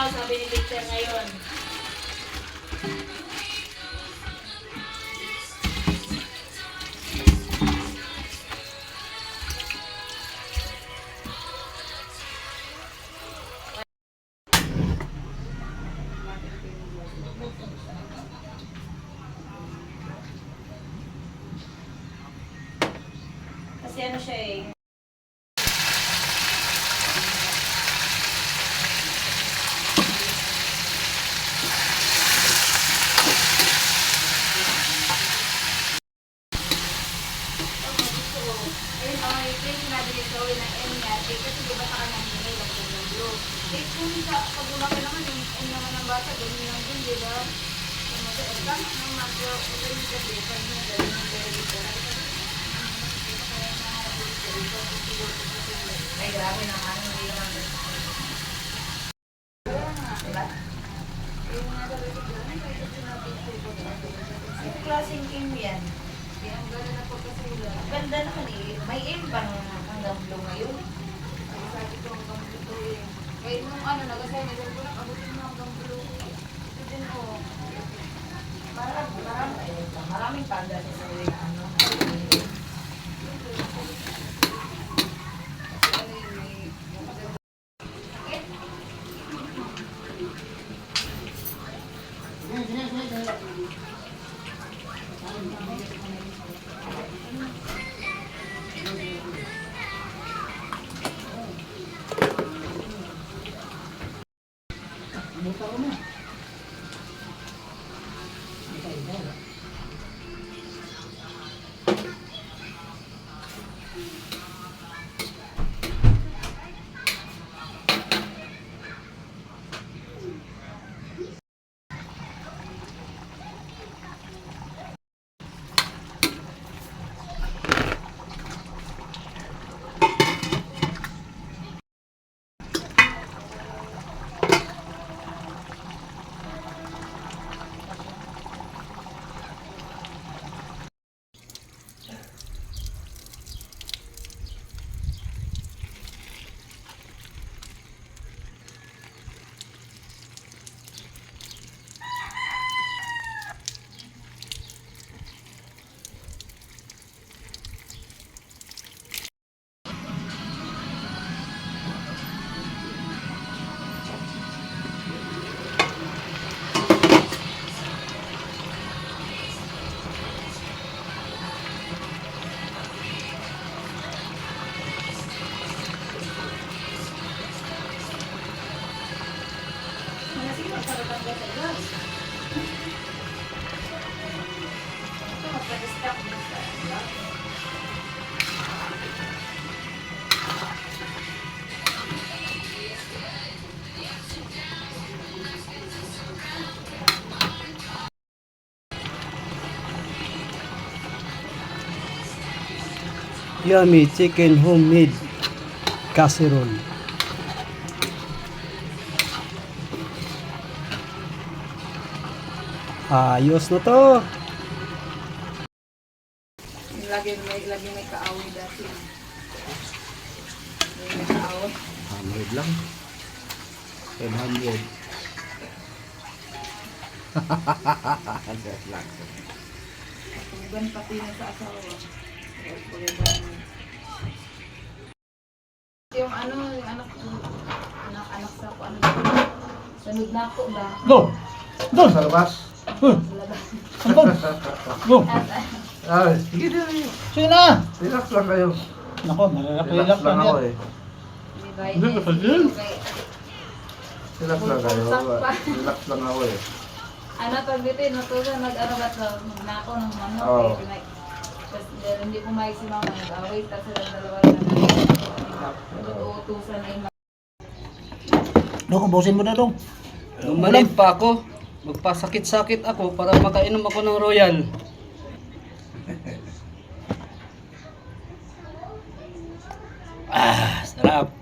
daw, sabi ni Victor ngayon. Kasi ano siya eh. Kung sa pag-ulaki naman, yung naman ng bata, ganyan lang din, di ba? Yung mag-earthang, ang mag-earthang yung gabi, pag nag-earthang yung gabi, ay, grabe naman, hindi naman. Diba? Yung klaseng aim yan. Ang ganda na po kasi ang ganda naman eh. May aim ba hanggang blue ngayon? Sabi ko hanggang blue to eh. Kaya nung ano, nagasay na ko lang, abutin mo hanggang blue. Ito din o. Maraming panda sa sarili na ano. Buta ko na. Yummy chicken homemade casserole. Ayos na to. Lagi may kaaway dati. May kaaway. 100 lang. 500. Tugan pati na sa asawa. Yung ano, yung anak sa ako, ano, sunod na ako ba? Go! Doon sa labas. Doon! Go! Ay, sige din. Sige na! Relax lang kayo. Nako, Relax relax lang lang ako yan. eh. Hindi ka pa din. Relax lang kayo. Relax lang ako eh. Ano, pag dito, natusan, nag-ano ba ito? Magnako ng ano, Oo. tapos hindi pumayag si mama, nag-away, tapos silang dalawa na nag-uutusan na yung Dong, ubusin mo na dong. Nung maliit pa ako, magpasakit-sakit ako para makainom ako ng Royal. Sarap.